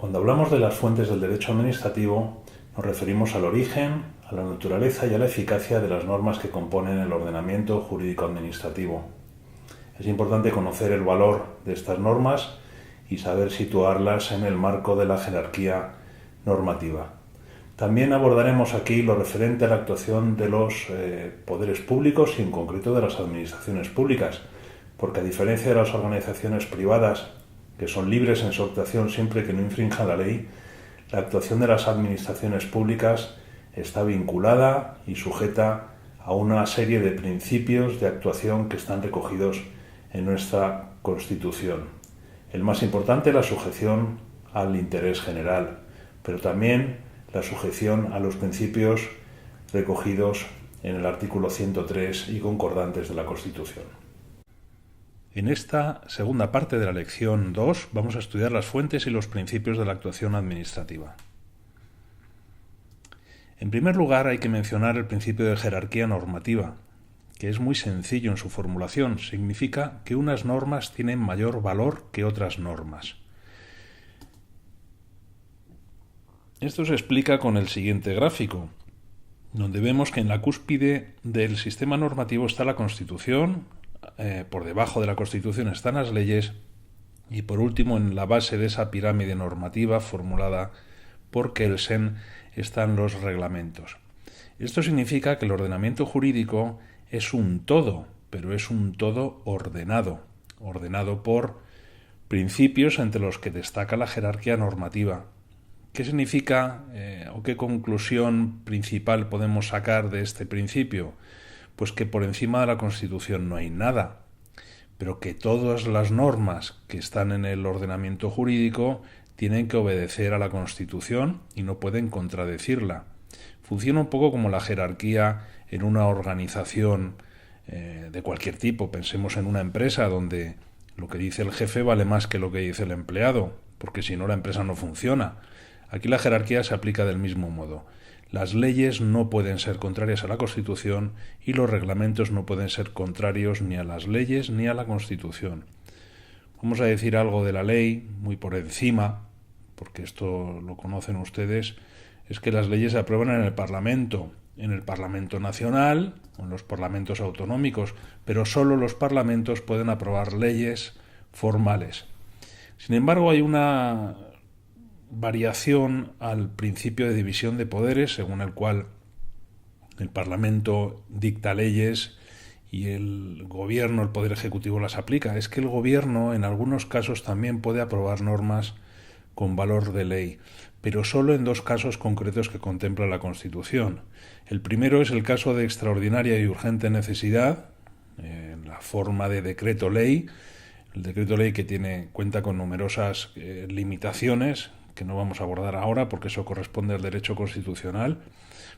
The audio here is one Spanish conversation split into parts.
Cuando hablamos de las fuentes del derecho administrativo, nos referimos al origen, a la naturaleza y a la eficacia de las normas que componen el ordenamiento jurídico administrativo. Es importante conocer el valor de estas normas y saber situarlas en el marco de la jerarquía normativa. También abordaremos aquí lo referente a la actuación de los poderes públicos y en concreto de las administraciones públicas, porque a diferencia de las organizaciones privadas, que son libres en su actuación siempre que no infrinjan la ley, la actuación de las administraciones públicas está vinculada y sujeta a una serie de principios de actuación que están recogidos en nuestra Constitución. El más importante, la sujeción al interés general, pero también la sujeción a los principios recogidos en el artículo 103 y concordantes de la Constitución. En esta segunda parte de la lección 2 vamos a estudiar las fuentes y los principios de la actuación administrativa. En primer lugar, hay que mencionar el principio de jerarquía normativa, que es muy sencillo en su formulación. Significa que unas normas tienen mayor valor que otras normas. Esto se explica con el siguiente gráfico, donde vemos que en la cúspide del sistema normativo está la Constitución, por debajo de la Constitución están las leyes y por último en la base de esa pirámide normativa formulada por Kelsen están los reglamentos. Esto significa que el ordenamiento jurídico es un todo, pero es un todo ordenado por principios entre los que destaca la jerarquía normativa. ¿Qué significa o qué conclusión principal podemos sacar de este principio? Pues que por encima de la Constitución no hay nada, pero que todas las normas que están en el ordenamiento jurídico tienen que obedecer a la Constitución y no pueden contradecirla. Funciona un poco como la jerarquía en una organización de cualquier tipo. Pensemos en una empresa donde lo que dice el jefe vale más que lo que dice el empleado, porque si no la empresa no funciona. Aquí la jerarquía se aplica del mismo modo. Las leyes no pueden ser contrarias a la Constitución y los reglamentos no pueden ser contrarios ni a las leyes ni a la Constitución. Vamos a decir algo de la ley, muy por encima, porque esto lo conocen ustedes, es que las leyes se aprueban en el Parlamento nacional o en los parlamentos autonómicos, pero solo los parlamentos pueden aprobar leyes formales. Sin embargo, hay una variación al principio de división de poderes, según el cual el Parlamento dicta leyes y el gobierno, el poder ejecutivo, las aplica. Es que el gobierno en algunos casos también puede aprobar normas con valor de ley, pero solo en dos casos concretos que contempla la Constitución. El primero es el caso de extraordinaria y urgente necesidad, en la forma de decreto ley. El decreto ley que cuenta con numerosas limitaciones que no vamos a abordar ahora porque eso corresponde al derecho constitucional,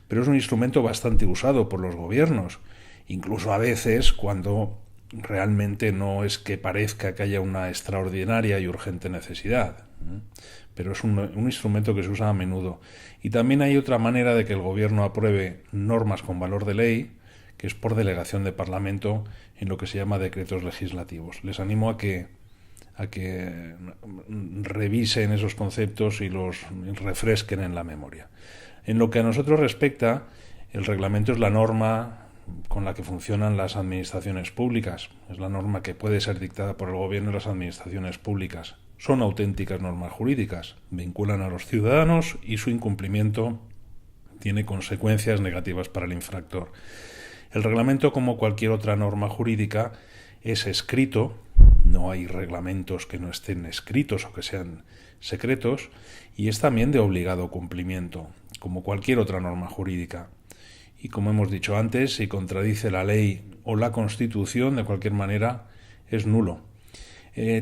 pero es un instrumento bastante usado por los gobiernos, incluso a veces cuando realmente no es que parezca que haya una extraordinaria y urgente necesidad, pero es un instrumento que se usa a menudo. Y también hay otra manera de que el gobierno apruebe normas con valor de ley, que es por delegación de Parlamento en lo que se llama decretos legislativos. Les animo a que revisen esos conceptos y los refresquen en la memoria. En lo que a nosotros respecta, el reglamento es la norma con la que funcionan las administraciones públicas. Es la norma que puede ser dictada por el gobierno y las administraciones públicas. Son auténticas normas jurídicas, vinculan a los ciudadanos y su incumplimiento tiene consecuencias negativas para el infractor. El reglamento, como cualquier otra norma jurídica, es escrito. No hay reglamentos que no estén escritos o que sean secretos, y es también de obligado cumplimiento, como cualquier otra norma jurídica. Y como hemos dicho antes, si contradice la ley o la Constitución, de cualquier manera, es nulo.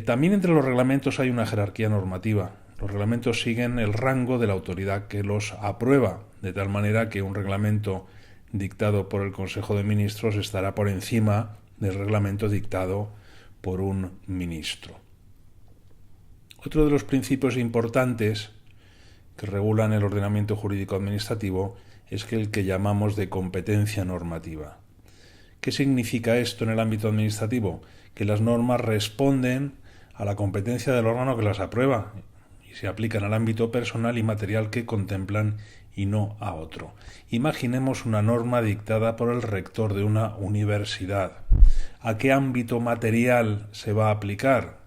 También entre los reglamentos hay una jerarquía normativa. Los reglamentos siguen el rango de la autoridad que los aprueba, de tal manera que un reglamento dictado por el Consejo de Ministros estará por encima del reglamento dictado por un ministro. Otro de los principios importantes que regulan el ordenamiento jurídico administrativo es el que llamamos de competencia normativa. ¿Qué significa esto en el ámbito administrativo? Que las normas responden a la competencia del órgano que las aprueba. y se aplican al ámbito personal y material que contemplan y no a otro. Imaginemos una norma dictada por el rector de una universidad. ¿A qué ámbito material se va a aplicar?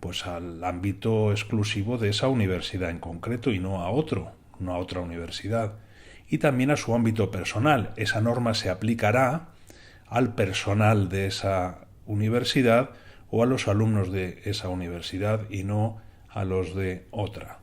Pues al ámbito exclusivo de esa universidad en concreto y no a otro, no a otra universidad. Y también a su ámbito personal. Esa norma se aplicará al personal de esa universidad o a los alumnos de esa universidad y no a los de otra.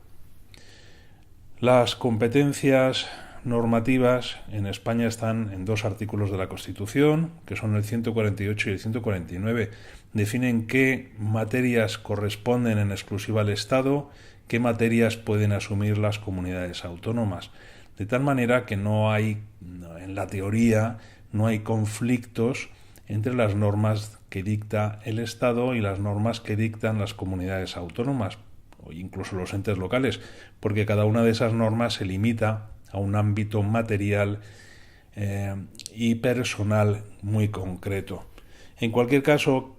Las competencias normativas en España están en 2 artículos de la Constitución, que son el 148 y el 149. Definen qué materias corresponden en exclusiva al Estado, qué materias pueden asumir las comunidades autónomas. De tal manera que no hay, en la teoría, no hay conflictos entre las normas que dicta el Estado y las normas que dictan las comunidades autónomas, o incluso los entes locales, porque cada una de esas normas se limita a un ámbito material y personal muy concreto. En cualquier caso,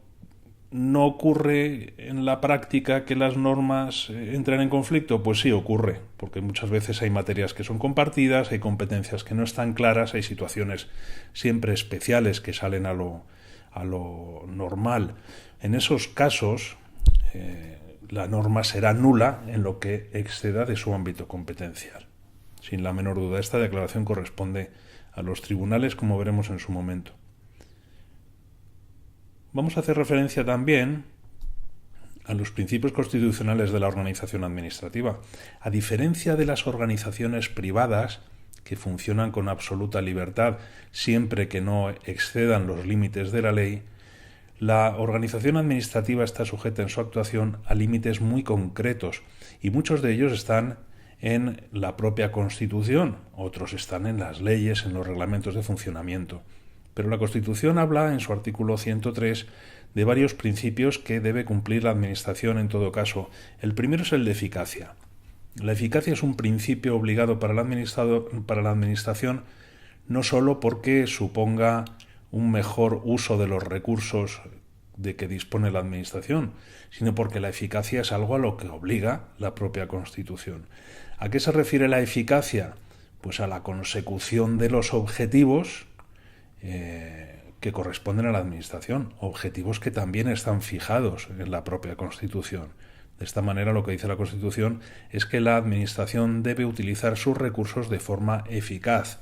¿no ocurre en la práctica que las normas entren en conflicto? Pues sí ocurre, porque muchas veces hay materias que son compartidas, hay competencias que no están claras, hay situaciones siempre especiales que salen a lo normal. En esos casos, la norma será nula en lo que exceda de su ámbito competencial. Sin la menor duda, esta declaración corresponde a los tribunales, como veremos en su momento. Vamos a hacer referencia también a los principios constitucionales de la organización administrativa. A diferencia de las organizaciones privadas, que funcionan con absoluta libertad siempre que no excedan los límites de la ley, la organización administrativa está sujeta en su actuación a límites muy concretos y muchos de ellos están en la propia Constitución, otros están en las leyes, en los reglamentos de funcionamiento. Pero la Constitución habla en su artículo 103 de varios principios que debe cumplir la Administración en todo caso. El primero es el de eficacia. La eficacia es un principio obligado para la Administración no sólo porque suponga un mejor uso de los recursos de que dispone la Administración, sino porque la eficacia es algo a lo que obliga la propia Constitución. ¿A qué se refiere la eficacia? Pues a la consecución de los objetivos que corresponden a la Administración, objetivos que también están fijados en la propia Constitución. De esta manera, lo que dice la Constitución es que la Administración debe utilizar sus recursos de forma eficaz.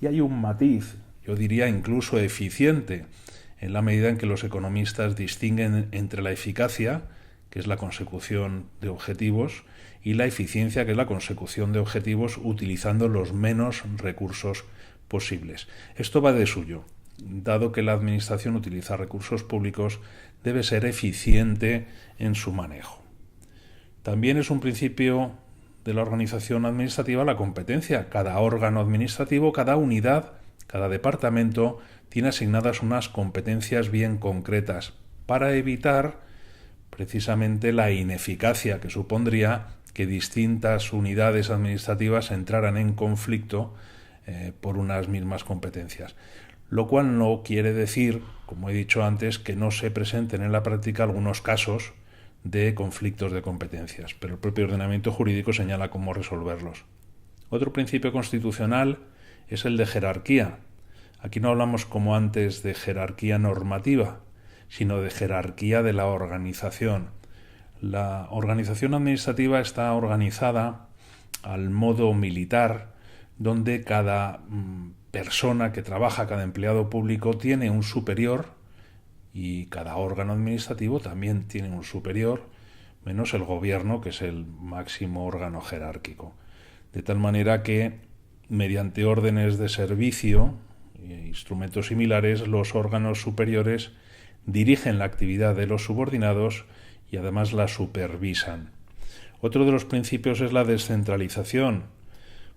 Y hay un matiz, yo diría incluso eficiente, en la medida en que los economistas distinguen entre la eficacia, que es la consecución de objetivos, y la eficiencia, que es la consecución de objetivos utilizando los menos recursos posibles. Esto va de suyo. Dado que la Administración utiliza recursos públicos, debe ser eficiente en su manejo. También es un principio de la organización administrativa la competencia. Cada órgano administrativo, cada unidad, cada departamento tiene asignadas unas competencias bien concretas para evitar precisamente la ineficacia que supondría que distintas unidades administrativas entraran en conflicto por unas mismas competencias. Lo cual no quiere decir, como he dicho antes, que no se presenten en la práctica algunos casos de conflictos de competencias, pero el propio ordenamiento jurídico señala cómo resolverlos. Otro principio constitucional es el de jerarquía. Aquí no hablamos como antes de jerarquía normativa, sino de jerarquía de la organización. La organización administrativa está organizada al modo militar, donde cada persona que trabaja, cada empleado público tiene un superior y cada órgano administrativo también tiene un superior, menos el gobierno, que es el máximo órgano jerárquico. De tal manera que, mediante órdenes de servicio e instrumentos similares, los órganos superiores dirigen la actividad de los subordinados y además la supervisan. Otro de los principios es la descentralización,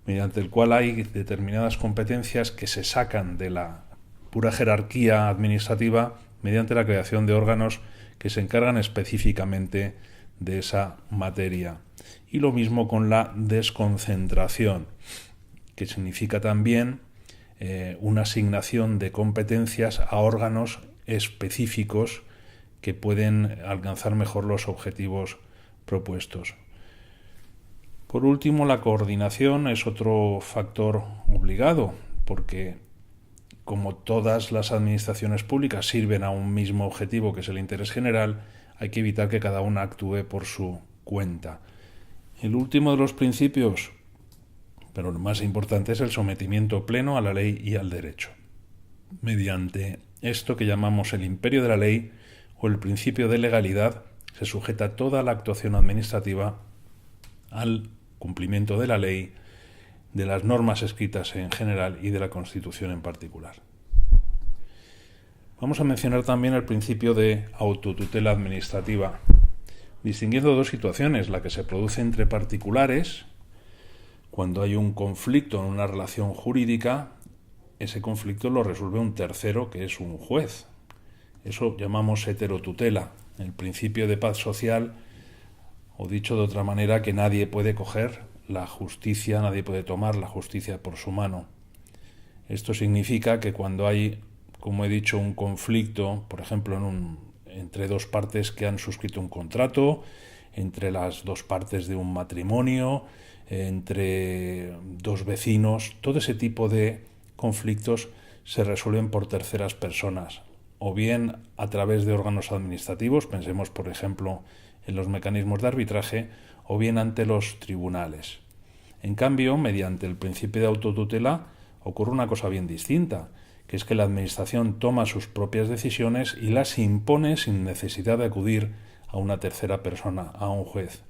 mediante el cual hay determinadas competencias que se sacan de la pura jerarquía administrativa mediante la creación de órganos que se encargan específicamente de esa materia. Y lo mismo con la desconcentración, que significa también una asignación de competencias a órganos específicos que pueden alcanzar mejor los objetivos propuestos. Por último, la coordinación es otro factor obligado, porque como todas las administraciones públicas sirven a un mismo objetivo, que es el interés general, hay que evitar que cada una actúe por su cuenta. El último de los principios, pero el más importante, es el sometimiento pleno a la ley y al derecho. Mediante esto que llamamos el imperio de la ley o el principio de legalidad, se sujeta toda la actuación administrativa al cumplimiento de la ley, de las normas escritas en general y de la Constitución en particular. Vamos a mencionar también el principio de autotutela administrativa, distinguiendo dos situaciones: la que se produce entre particulares, cuando hay un conflicto en una relación jurídica, ese conflicto lo resuelve un tercero, que es un juez. Eso llamamos heterotutela, el principio de paz social, o dicho de otra manera, que nadie puede coger la justicia, nadie puede tomar la justicia por su mano. Esto significa que cuando hay, como he dicho, un conflicto, por ejemplo, entre dos partes que han suscrito un contrato, entre las dos partes de un matrimonio, entre dos vecinos, todo ese tipo de conflictos se resuelven por terceras personas, o bien a través de órganos administrativos, pensemos por ejemplo en los mecanismos de arbitraje, o bien ante los tribunales. En cambio, mediante el principio de autotutela ocurre una cosa bien distinta, que es que la Administración toma sus propias decisiones y las impone sin necesidad de acudir a una tercera persona, a un juez.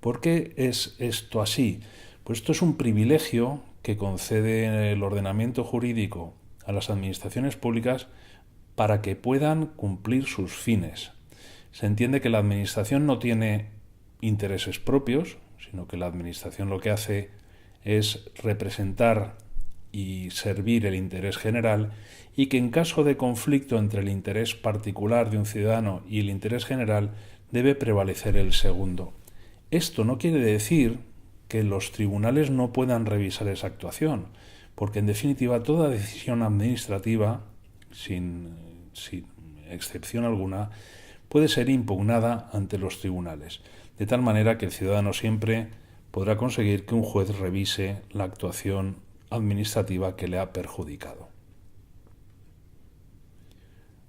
¿Por qué es esto así? Pues esto es un privilegio que concede el ordenamiento jurídico a las administraciones públicas para que puedan cumplir sus fines. Se entiende que la Administración no tiene intereses propios, sino que la Administración lo que hace es representar y servir el interés general, y que en caso de conflicto entre el interés particular de un ciudadano y el interés general debe prevalecer el segundo. Esto no quiere decir que los tribunales no puedan revisar esa actuación, porque en definitiva toda decisión administrativa, sin excepción alguna, puede ser impugnada ante los tribunales, de tal manera que el ciudadano siempre podrá conseguir que un juez revise la actuación administrativa que le ha perjudicado.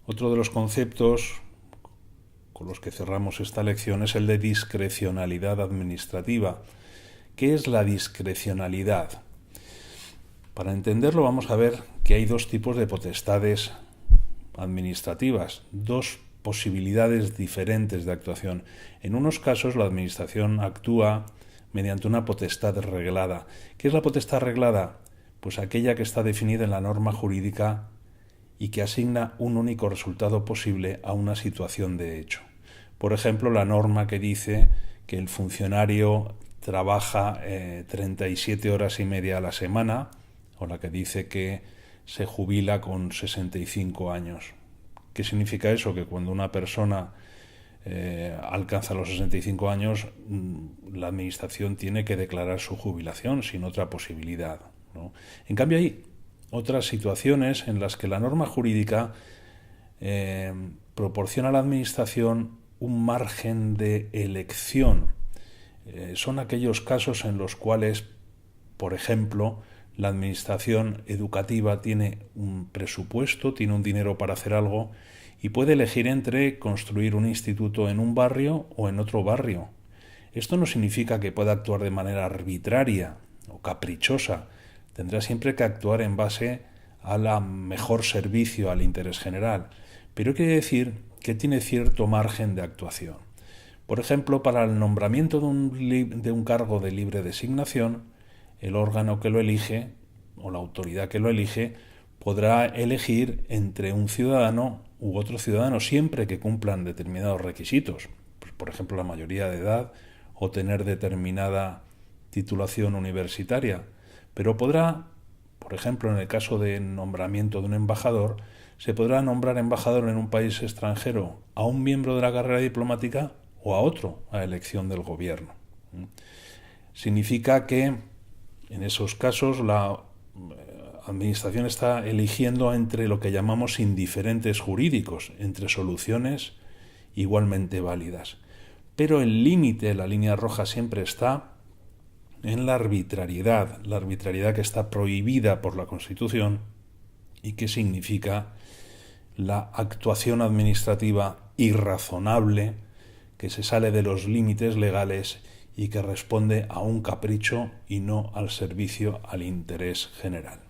Otro de los conceptos con los que cerramos esta lección es el de discrecionalidad administrativa. ¿Qué es la discrecionalidad? Para entenderlo vamos a ver que hay dos tipos de potestades administrativas, dos posibilidades diferentes de actuación. En unos casos la Administración actúa mediante una potestad reglada. ¿Qué es la potestad reglada? Pues aquella que está definida en la norma jurídica y que asigna un único resultado posible a una situación de hecho. Por ejemplo, la norma que dice que el funcionario trabaja 37 horas y media a la semana, o la que dice que se jubila con 65 años. ¿Qué significa eso? Que cuando una persona alcanza los 65 años, la Administración tiene que declarar su jubilación sin otra posibilidad, ¿no? En cambio, hay otras situaciones en las que la norma jurídica proporciona a la Administración un margen de elección. Son aquellos casos en los cuales, por ejemplo, la Administración educativa tiene un presupuesto, tiene un dinero para hacer algo y puede elegir entre construir un instituto en un barrio o en otro barrio. Esto no significa que pueda actuar de manera arbitraria o caprichosa. Tendrá siempre que actuar en base al mejor servicio al interés general, pero quiere decir que tiene cierto margen de actuación. Por ejemplo, para el nombramiento de un cargo de libre designación, el órgano que lo elige o la autoridad que lo elige podrá elegir entre un ciudadano u otro ciudadano siempre que cumplan determinados requisitos, por ejemplo la mayoría de edad o tener determinada titulación universitaria, pero podrá, por ejemplo en el caso de nombramiento de un embajador, se podrá nombrar embajador en un país extranjero a un miembro de la carrera diplomática o a otro a elección del gobierno. Significa que en esos casos la Administración está eligiendo entre lo que llamamos indiferentes jurídicos, entre soluciones igualmente válidas. Pero el límite, la línea roja siempre está en la arbitrariedad que está prohibida por la Constitución y que significa la actuación administrativa irrazonable que se sale de los límites legales y que responde a un capricho y no al servicio al interés general.